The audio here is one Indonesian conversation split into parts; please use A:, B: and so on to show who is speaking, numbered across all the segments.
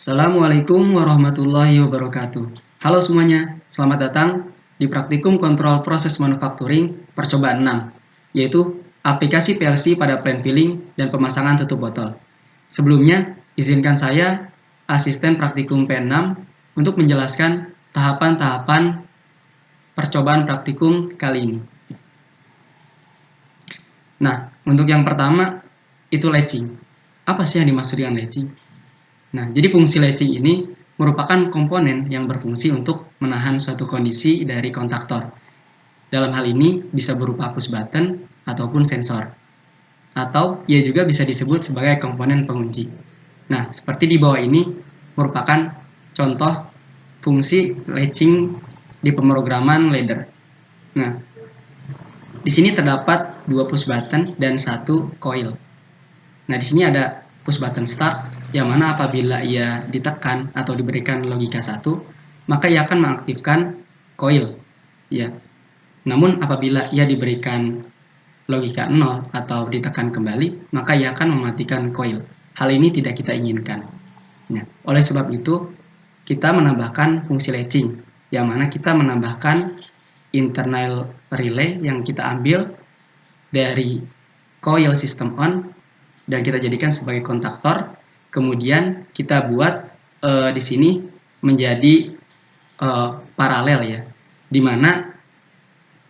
A: Assalamualaikum warahmatullahi wabarakatuh. Halo semuanya, selamat datang di Praktikum Kontrol Proses Manufacturing Percobaan 6, yaitu aplikasi PLC pada plan filling dan pemasangan tutup botol. Sebelumnya, izinkan saya, asisten praktikum P6, untuk menjelaskan tahapan-tahapan percobaan praktikum kali ini. Nah, untuk yang pertama, itu latching. Apa sih yang dimaksud dengan latching? Nah, jadi fungsi latching ini merupakan komponen yang berfungsi untuk menahan suatu kondisi dari kontaktor. Dalam hal ini bisa berupa push button ataupun sensor. Atau ia juga bisa disebut sebagai komponen pengunci. Nah, seperti di bawah ini merupakan contoh fungsi latching di pemrograman ladder. Nah, di sini terdapat dua push button dan satu coil. Nah, di sini ada push button start, yang mana apabila ia ditekan atau diberikan logika 1, maka ia akan mengaktifkan coil. Ya. Namun apabila ia diberikan logika 0 atau ditekan kembali, maka ia akan mematikan coil. Hal ini tidak kita inginkan. Nah, oleh sebab itu, kita menambahkan fungsi latching, yang mana kita menambahkan internal relay yang kita ambil dari coil system on dan kita jadikan sebagai kontaktor. Kemudian kita buat di sini menjadi paralel ya, di mana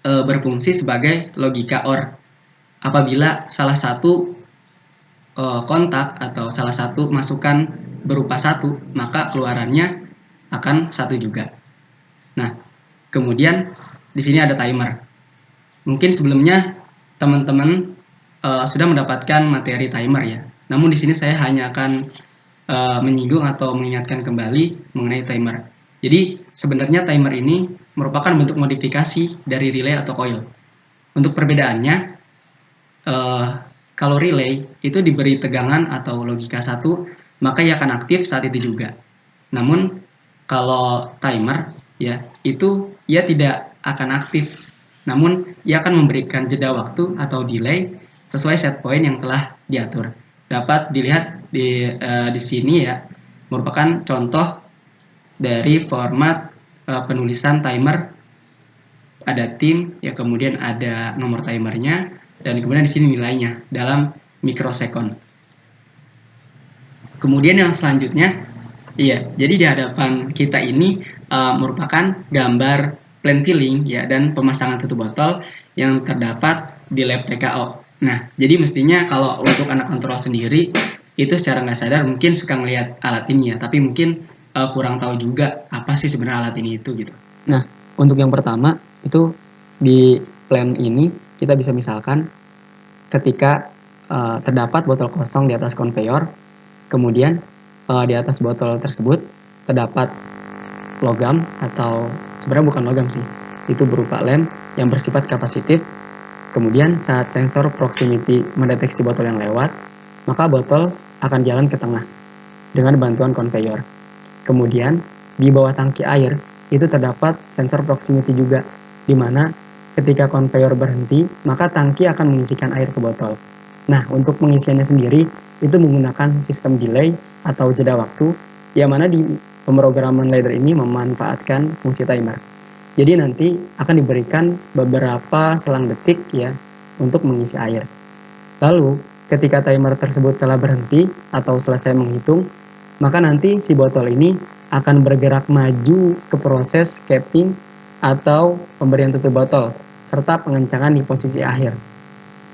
A: berfungsi sebagai logika OR. Apabila salah satu kontak atau salah satu masukan berupa 1, maka keluarannya akan 1 juga. Nah, kemudian di sini ada timer. Mungkin sebelumnya teman-teman sudah mendapatkan materi timer ya. Namun di sini saya hanya akan menyinggung atau mengingatkan kembali mengenai timer. Jadi sebenarnya timer ini merupakan bentuk modifikasi dari relay atau coil. Untuk perbedaannya, kalau relay itu diberi tegangan atau logika 1, maka ia akan aktif saat itu juga. Namun kalau timer ya, itu ia tidak akan aktif. Namun ia akan memberikan jeda waktu atau delay sesuai set point yang telah diatur. Dapat dilihat di sini ya, merupakan contoh dari format penulisan timer. Ada tim ya, kemudian ada nomor timernya, dan kemudian di sini nilainya dalam mikrosekon. Kemudian yang selanjutnya, iya, jadi di hadapan kita ini merupakan gambar plan filling ya dan pemasangan tutup botol yang terdapat di lab TKO. Nah, jadi mestinya kalau untuk anak kontrol sendiri itu secara nggak sadar mungkin suka ngelihat alat ini ya, tapi mungkin kurang tahu juga apa sih sebenarnya alat ini itu gitu. Nah, untuk yang pertama itu di plan ini kita bisa misalkan ketika terdapat botol kosong di atas konveyor, kemudian di atas botol tersebut terdapat logam, atau sebenarnya bukan logam sih, itu berupa lem yang bersifat kapasitif. Kemudian saat sensor proximity mendeteksi botol yang lewat, maka botol akan jalan ke tengah dengan bantuan konveyor. Kemudian di bawah tangki air itu terdapat sensor proximity juga, di mana ketika konveyor berhenti, maka tangki akan mengisikan air ke botol. Nah, untuk pengisiannya sendiri itu menggunakan sistem delay atau jeda waktu, yang mana di pemrograman ladder ini memanfaatkan fungsi timer. Jadi nanti akan diberikan beberapa selang detik ya untuk mengisi air. Lalu ketika timer tersebut telah berhenti atau selesai menghitung, maka nanti si botol ini akan bergerak maju ke proses capping atau pemberian tutup botol serta pengencangan di posisi akhir.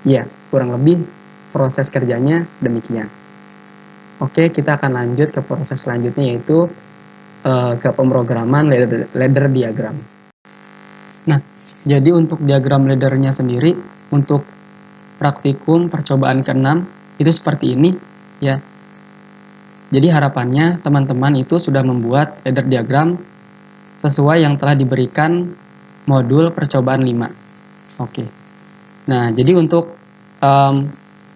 A: Ya, kurang lebih proses kerjanya demikian. Oke, kita akan lanjut ke proses selanjutnya, yaitu ke pemrograman ladder diagram. Nah, jadi untuk diagram laddernya sendiri untuk praktikum percobaan ke-6 itu seperti ini ya. Jadi harapannya teman-teman itu sudah membuat ladder diagram sesuai yang telah diberikan modul percobaan 5. Oke. Nah, jadi untuk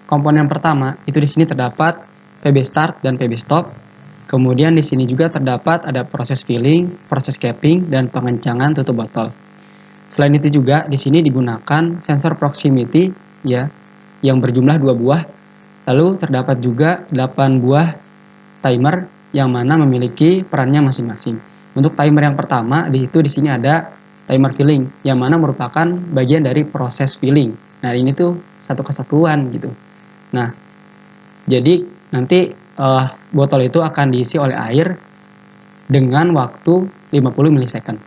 A: komponen pertama itu di sini terdapat PB start dan PB stop. Kemudian di sini juga terdapat ada proses filling, proses capping, dan pengencangan tutup botol. Selain itu juga di sini digunakan sensor proximity ya, yang berjumlah 2 buah. Lalu terdapat juga 8 buah timer yang mana memiliki perannya masing-masing. Untuk timer yang pertama, di sini ada timer filling, yang mana merupakan bagian dari proses filling. Nah, ini tuh satu kesatuan gitu. Nah, jadi nanti botol itu akan diisi oleh air dengan waktu 50 milisecond.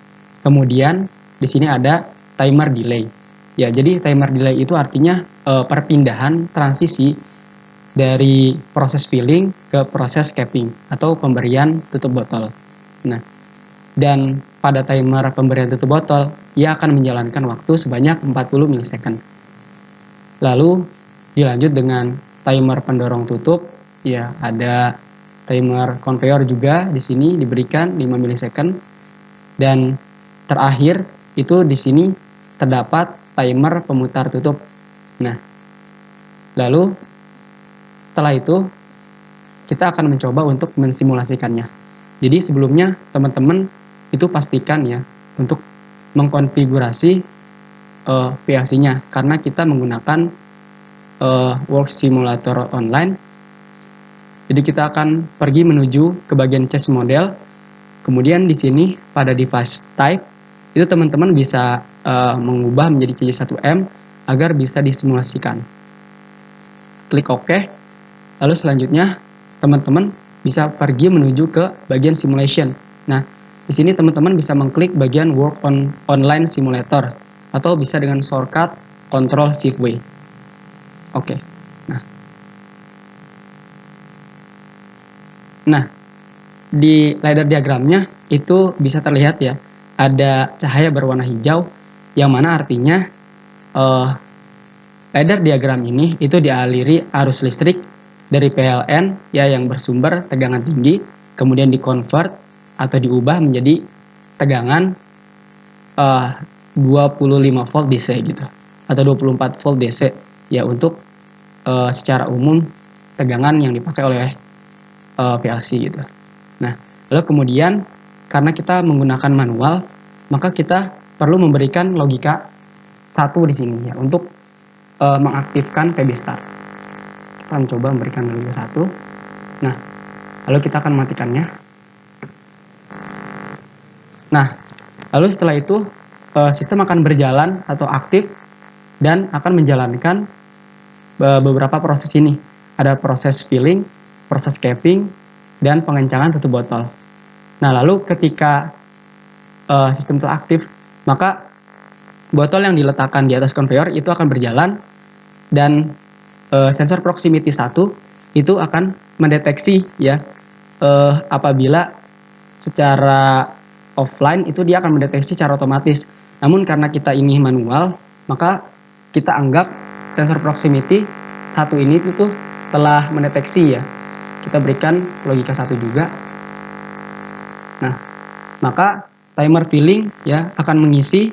A: Kemudian di sini ada timer delay. Ya, jadi timer delay itu artinya perpindahan transisi dari proses filling ke proses capping atau pemberian tutup botol. Nah, dan pada timer pemberian tutup botol, ia akan menjalankan waktu sebanyak 40 milisecond. Lalu dilanjut dengan timer pendorong tutup, ya ada timer conveyor juga di sini diberikan 5 milisecond, dan terakhir itu di sini terdapat timer pemutar tutup. Nah, lalu setelah itu kita akan mencoba untuk mensimulasikannya. Jadi sebelumnya teman-teman itu pastikan ya untuk mengkonfigurasi PLC-nya, karena kita menggunakan Work Simulator Online. Jadi kita akan pergi menuju ke bagian chassis model. Kemudian di sini pada device type itu teman-teman bisa mengubah menjadi CJ1M agar bisa disimulasikan. Klik OK. Lalu selanjutnya teman-teman bisa pergi menuju ke bagian simulation. Nah, di sini teman-teman bisa mengklik bagian Work on Online Simulator atau bisa dengan shortcut Ctrl Shift W. Oke. Nah, di ladder diagramnya itu bisa terlihat ya, ada cahaya berwarna hijau yang mana artinya ladder diagram ini itu dialiri arus listrik dari PLN ya yang bersumber tegangan tinggi, kemudian dikonvert atau diubah menjadi tegangan 25 volt DC gitu atau 24 volt DC ya untuk secara umum tegangan yang dipakai oleh PLC gitu. Nah, lalu kemudian karena kita menggunakan manual, maka kita perlu memberikan logika 1 di sini ya untuk mengaktifkan PB start. Kita mencoba memberikan logika 1. Nah, lalu kita akan mematikannya. Nah, lalu setelah itu sistem akan berjalan atau aktif dan akan menjalankan beberapa proses ini. Ada proses filling, proses capping, dan pengencangan tutup botol. Nah, lalu ketika sistem itu aktif, maka botol yang diletakkan di atas conveyor itu akan berjalan dan sensor proximity 1 itu akan mendeteksi ya apabila secara offline itu dia akan mendeteksi secara otomatis. Namun karena kita ini manual, maka kita anggap sensor proximity 1 ini itu telah mendeteksi ya. Kita berikan logika 1 juga. Nah, maka timer filling ya akan mengisi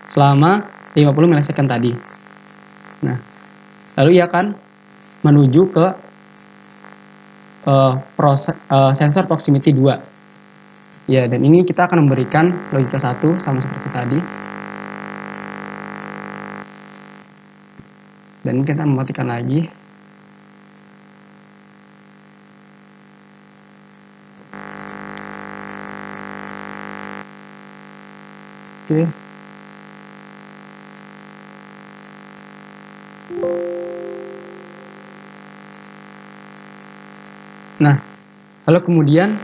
A: selama 50 milisecond tadi. Nah, lalu ia akan menuju ke sensor proximity 2. Ya, dan ini kita akan memberikan logika 1 sama seperti tadi. Dan kita mematikan lagi. Oke. Nah, lalu kemudian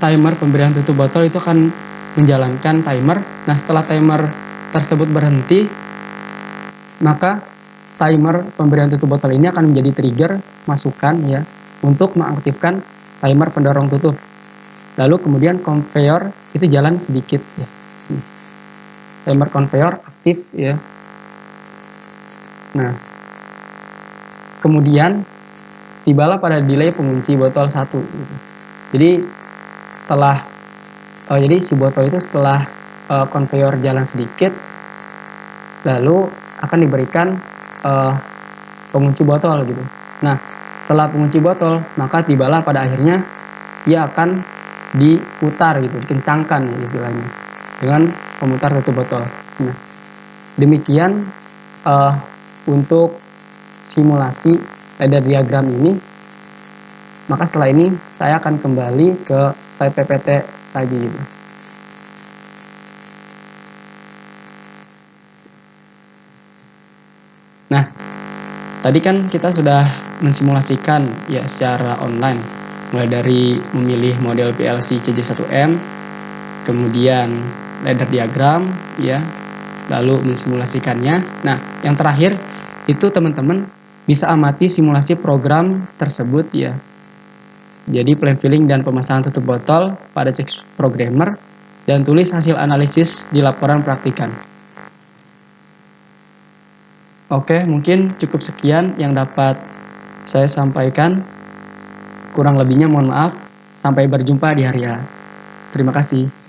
A: timer pemberian tutup botol itu akan menjalankan timer. Nah, setelah timer tersebut berhenti, maka timer pemberian tutup botol ini akan menjadi trigger masukan ya untuk mengaktifkan timer pendorong tutup. Lalu kemudian conveyor itu jalan sedikit ya. Timer conveyor aktif ya. Nah, kemudian tibalah pada delay pengunci botol 1 gitu. Jadi setelah jadi si botol itu setelah conveyor jalan sedikit, lalu akan diberikan pengunci botol gitu. Nah, setelah pengunci botol, maka tibalah pada akhirnya ia akan diputar gitu, dikencangkan ya istilahnya dengan pemutar tutup botol. Nah, demikian untuk simulasi ladder diagram ini. maka setelah ini saya akan kembali ke slide PPT lagi gitu. Nah, tadi kan kita sudah mensimulasikan ya secara online, mulai dari memilih model PLC CJ1M, kemudian ladder diagram, ya, lalu mensimulasikannya. Nah, yang terakhir itu teman-teman bisa amati simulasi program tersebut ya. Jadi plan filling dan pemasangan tutup botol pada Chex Programmer dan tulis hasil analisis di laporan praktikan. Oke, mungkin cukup sekian yang dapat saya sampaikan. Kurang lebihnya mohon maaf. Sampai berjumpa di hari ya. Terima kasih.